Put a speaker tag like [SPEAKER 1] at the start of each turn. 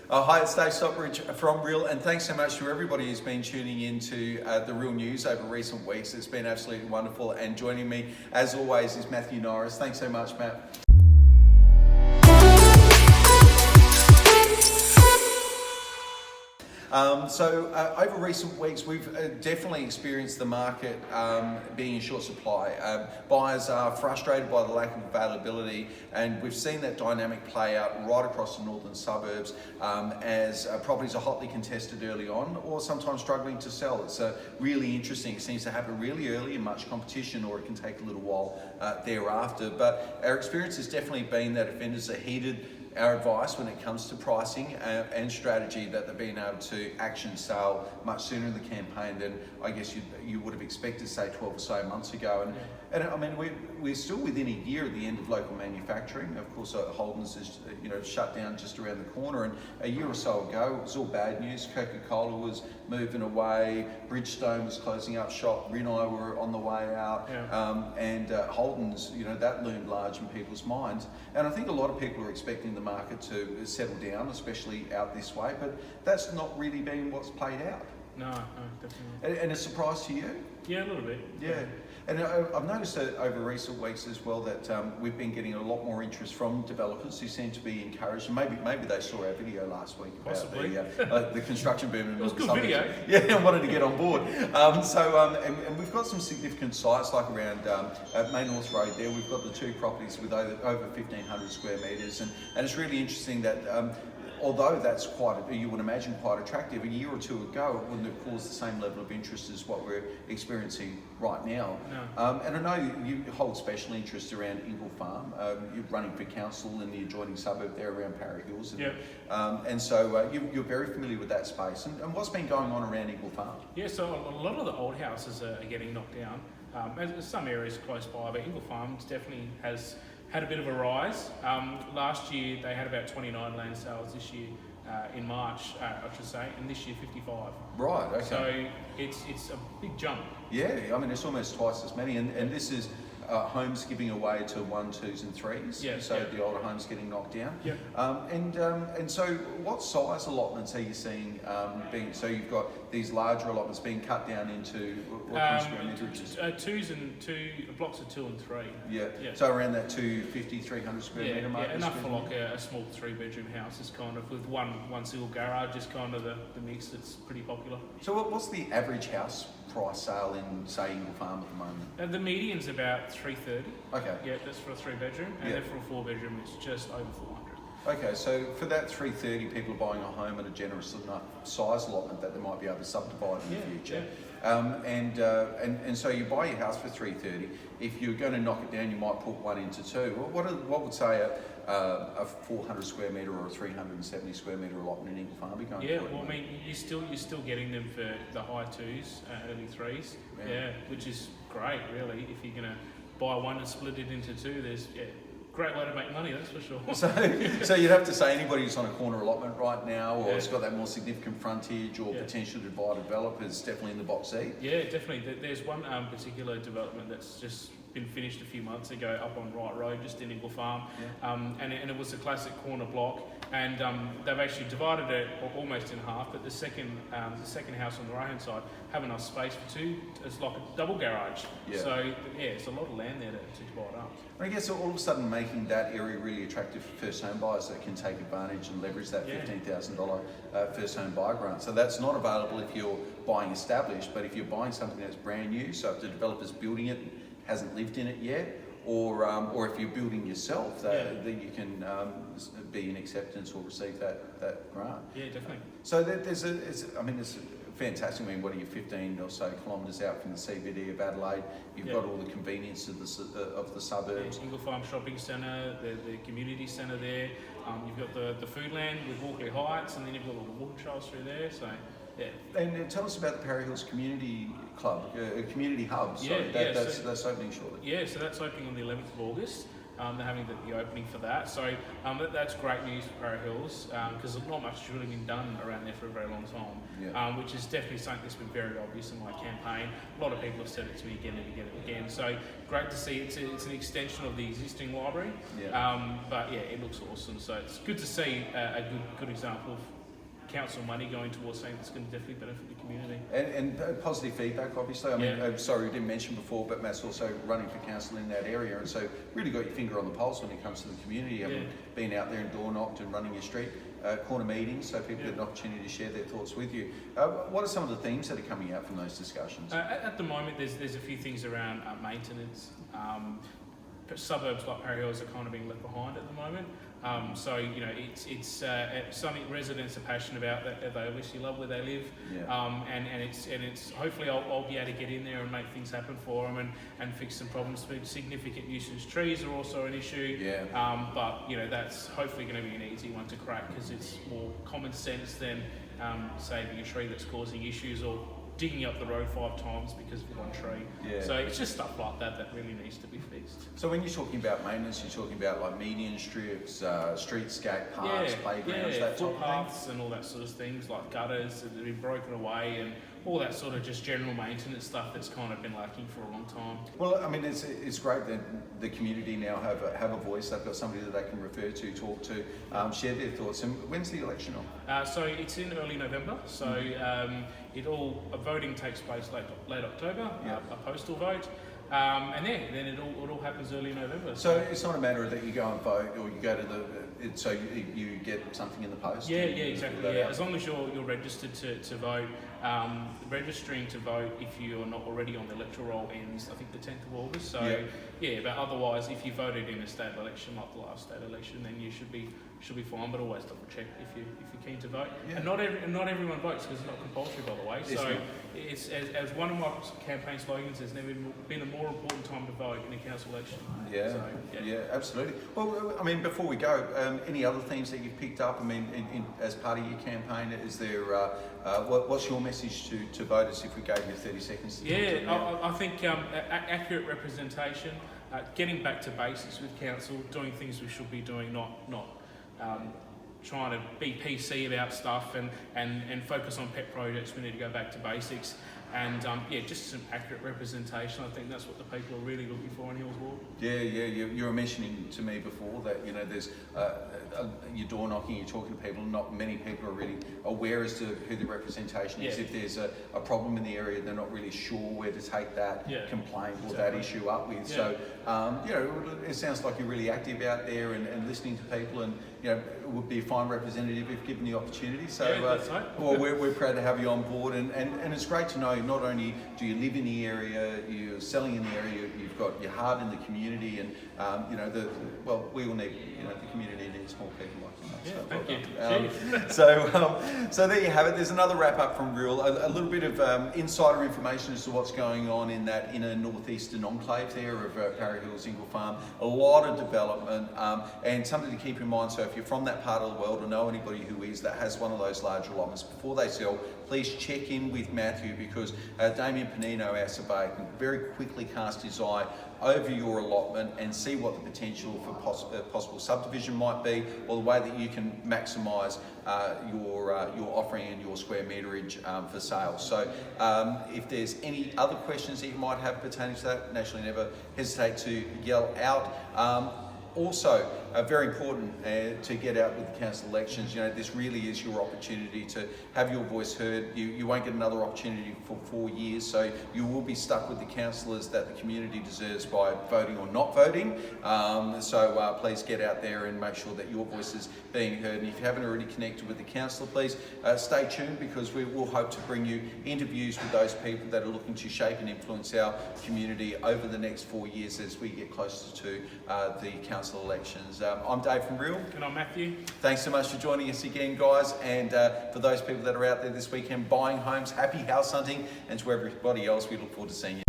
[SPEAKER 1] Hi, it's Dave Stockbridge from Real, and thanks so much to everybody who's been tuning into the Real News over recent weeks. It's been absolutely wonderful, and joining me, as always, is Matthew Norris. Thanks so much, Matt. Over recent weeks, we've definitely experienced the market being in short supply. Buyers are frustrated by the lack of availability, and we've seen that dynamic play out right across the northern suburbs as properties are hotly contested early on, or sometimes struggling to sell. It's really interesting. It seems to happen really early in much competition, or it can take a little while thereafter. But our experience has definitely been that if vendors are heeded our advice when it comes to pricing and strategy, that they're being able to action sale much sooner in the campaign than I guess you would have expected, say 12 or so months ago. And I mean, we're still within a year of the end of local manufacturing. Of course, Holden's is shut down just around the corner, and a year or so ago it was all bad news. Coca-Cola was moving away, Bridgestone was closing up shop, Rinnai were on the way out, and Holden's, that loomed large in people's minds. And I think a lot of people are expecting the market to settle down, especially out this way, but that's not really been what's played out.
[SPEAKER 2] No, definitely.
[SPEAKER 1] And a surprise to you?
[SPEAKER 2] Yeah, a little bit.
[SPEAKER 1] Yeah. And I've noticed that over recent weeks as well that we've been getting a lot more interest from developers who seem to be encouraged. Maybe they saw our video last week about
[SPEAKER 2] possibly
[SPEAKER 1] the construction boom.
[SPEAKER 2] It was a good video.
[SPEAKER 1] Yeah, I wanted to get on board. And we've got some significant sites like around Main North Road there. We've got the two properties with over 1,500 square metres, and it's really interesting that although that's you would imagine quite attractive, a year or two ago it wouldn't have caused the same level of interest as what we're experiencing right now.
[SPEAKER 2] No.
[SPEAKER 1] And I know you hold special interest around Ingle Farm. You're running for council in the adjoining suburb there around Parra Hills. And so you're very familiar with that space. And what's been going on around Ingle Farm?
[SPEAKER 2] Yeah, so a lot of the old houses are getting knocked down. There's some areas close by, but Ingle Farms definitely has had a bit of a rise. Last year they had about 29 land sales. This year, in March, I should say, and this year 55.
[SPEAKER 1] Right. Okay.
[SPEAKER 2] So it's a big jump.
[SPEAKER 1] Yeah, I mean it's almost twice as many, and this is homes giving away to 1, 2s and 3s. The older homes getting knocked down.
[SPEAKER 2] Yeah.
[SPEAKER 1] And so what size allotments are you seeing being? So you've got these larger allotments being cut down into what kind of square meterage?
[SPEAKER 2] Blocks of 2 and 3.
[SPEAKER 1] Yeah. So around that 250, 300 square metre mark.
[SPEAKER 2] Yeah, enough for like a small 3-bedroom house is kind of with one single garage is kind of the mix that's pretty popular.
[SPEAKER 1] So what's the average house price sale in, say, Ingle Farm at the moment?
[SPEAKER 2] The median's about 330.
[SPEAKER 1] Okay.
[SPEAKER 2] Yeah, that's for a 3-bedroom, and then for a 4-bedroom, it's just over 400.
[SPEAKER 1] Okay, so for that 330, people are buying a home at a generous enough size allotment that they might be able to subdivide in the future. And so you buy your house for 330. If you're going to knock it down, you might put one into two. What would say a 400 square metre or a 370 square metre allotment in Ingle Farm be going for?
[SPEAKER 2] Yeah, well, I mean, you're still getting them for the high 2s, early 3s. Yeah, which is great, really. If you're going to buy one and split it into two, there's great way to make money, that's for sure.
[SPEAKER 1] So you'd have to say anybody who's on a corner allotment right now, or has got that more significant frontage, or potential to buy developers, definitely in the box seat.
[SPEAKER 2] Yeah, definitely. There's one particular development that's just been finished a few months ago up on Wright Road, just in Ingle Farm, and it was a classic corner block, and they've actually divided it almost in half. But the second house on the right hand side have enough space for two. It's like a double garage.
[SPEAKER 1] Yeah.
[SPEAKER 2] So it's a lot of land there to divide up.
[SPEAKER 1] I guess all of a sudden making that area really attractive for first home buyers that can take advantage and leverage that $15,000 first home buyer grant. So that's not available if you're buying established, but if you're buying something that's brand new, so if the developer's building it, hasn't lived in it yet, or if you're building yourself, then you can be in acceptance or receive that grant.
[SPEAKER 2] Yeah, definitely.
[SPEAKER 1] So it's fantastic. I mean, what are you, 15 or so kilometres out from the CBD of Adelaide? You've got all the convenience of the suburbs.
[SPEAKER 2] Ingle Farm Shopping Centre, the community centre there. You've got the Foodland with Walkley Heights, and then you've got all the water trails through there. So. Yeah.
[SPEAKER 1] And tell us about the Parra Hills Community Club, Community Hub. That's opening shortly.
[SPEAKER 2] Yeah, so that's opening on the 11th of August. They're having the opening for that. So that's great news for Para Hills because not much has really been done around there for a very long time, which is definitely something that's been very obvious in my campaign. A lot of people have said it to me again and again and again. So great to see it's an extension of the existing library. But yeah, it looks awesome. So it's good to see a good example of council money going towards something that's going to definitely benefit the community.
[SPEAKER 1] And positive feedback, obviously. I mean, sorry, we didn't mention before, but Matt's also running for council in that area, and so really got your finger on the pulse when it comes to the community. Having been out there and door knocked and running your street corner meetings, so people get an opportunity to share their thoughts with you. What are some of the themes that are coming out from those discussions?
[SPEAKER 2] At the moment, there's a few things around maintenance. Suburbs like Para Hills are kind of being left behind at the moment. So you know, it's something residents are passionate about that they obviously love where they live, and it's hopefully I'll be able to get in there and make things happen for them and fix some problems. Significant nuisance trees are also an issue, but you know, that's hopefully going to be an easy one to crack because it's more common sense than saving a tree that's causing issues or digging up the road 5 times because of one tree. So it's just stuff like that that really needs to be fixed.
[SPEAKER 1] So when you're talking about maintenance, you're talking about like median strips, streetscape, parks, playgrounds, that type of thing?
[SPEAKER 2] Footpaths and all that sort of things, like gutters that have been broken away and all that sort of just general maintenance stuff that's kind of been lacking for a long time.
[SPEAKER 1] Well, I mean, it's great that the community now have a voice. They've got somebody that they can refer to, talk to, share their thoughts. And when's the election on?
[SPEAKER 2] So it's in early November. So voting takes place late October, a postal vote. And then it all happens early November.
[SPEAKER 1] So it's not a matter that you go and vote or you go to so you get something in the post?
[SPEAKER 2] Exactly. As long as you're registered to vote. Registering to vote if you're not already on the electoral roll ends, I think, the 10th of August. So but otherwise, if you voted in a state election like the last state election, then you should be fine. But always double check if you're keen to vote. And not everyone votes because it's not compulsory, by the way. So it's as one of my campaign slogans. There's never been a more important time to vote in a council election. Yeah, absolutely.
[SPEAKER 1] Well, I mean, before we go, any other themes that you've picked up? I mean, as part of your campaign, is there what's your message to voters if we gave you 30 seconds to talk to
[SPEAKER 2] I think accurate representation, getting back to basics with council, doing things we should be doing, not trying to be PC about stuff and focus on pet projects. We need to go back to basics and just some accurate representation. I think that's what the people are really looking for in Hills Ward.
[SPEAKER 1] You were mentioning to me before that, you know, there's you're door knocking, you're talking to people, not many people are really aware as to who the representation is. If there's a problem in the area, they're not really sure where to take that complaint or that issue up with. So, you know, it sounds like you're really active out there and listening to people, and you know, it would be a fine representative if given the opportunity. So,
[SPEAKER 2] that's right.
[SPEAKER 1] well, we're proud to have you on board, and it's great to know not only do you live in the area, you're selling in the area, you've got your heart in the community, and you know, we all need, you know, the community needs more people like you.
[SPEAKER 2] Thank you.
[SPEAKER 1] So there you have it. There's another wrap up from Real. A little bit of insider information as to what's going on in that inner northeastern enclave there of Para Hills, Ingle Farm. A lot of development and something to keep in mind. So if you're from that part of the world or know anybody who is that has one of those large allotments, before they sell, please check in with Matthew, because Damien Panino, our surveyor, can very quickly cast his eye over your allotment and see what the potential for possible subdivision might be, or the way that you can maximise your offering and your square meterage for sale. So if there's any other questions that you might have pertaining to that, naturally never hesitate to yell out. Also, very important to get out with the council elections. You know, this really is your opportunity to have your voice heard. You won't get another opportunity for 4 years, so you will be stuck with the councillors that the community deserves by voting or not voting. So please get out there and make sure that your voice is being heard. And if you haven't already connected with the councillor, please stay tuned, because we will hope to bring you interviews with those people that are looking to shape and influence our community over the next 4 years as we get closer to the council elections. I'm Dave from Real.
[SPEAKER 2] And I'm Matthew.
[SPEAKER 1] Thanks so much for joining us again, guys. And for those people that are out there this weekend buying homes, happy house hunting. And to everybody else, we look forward to seeing you.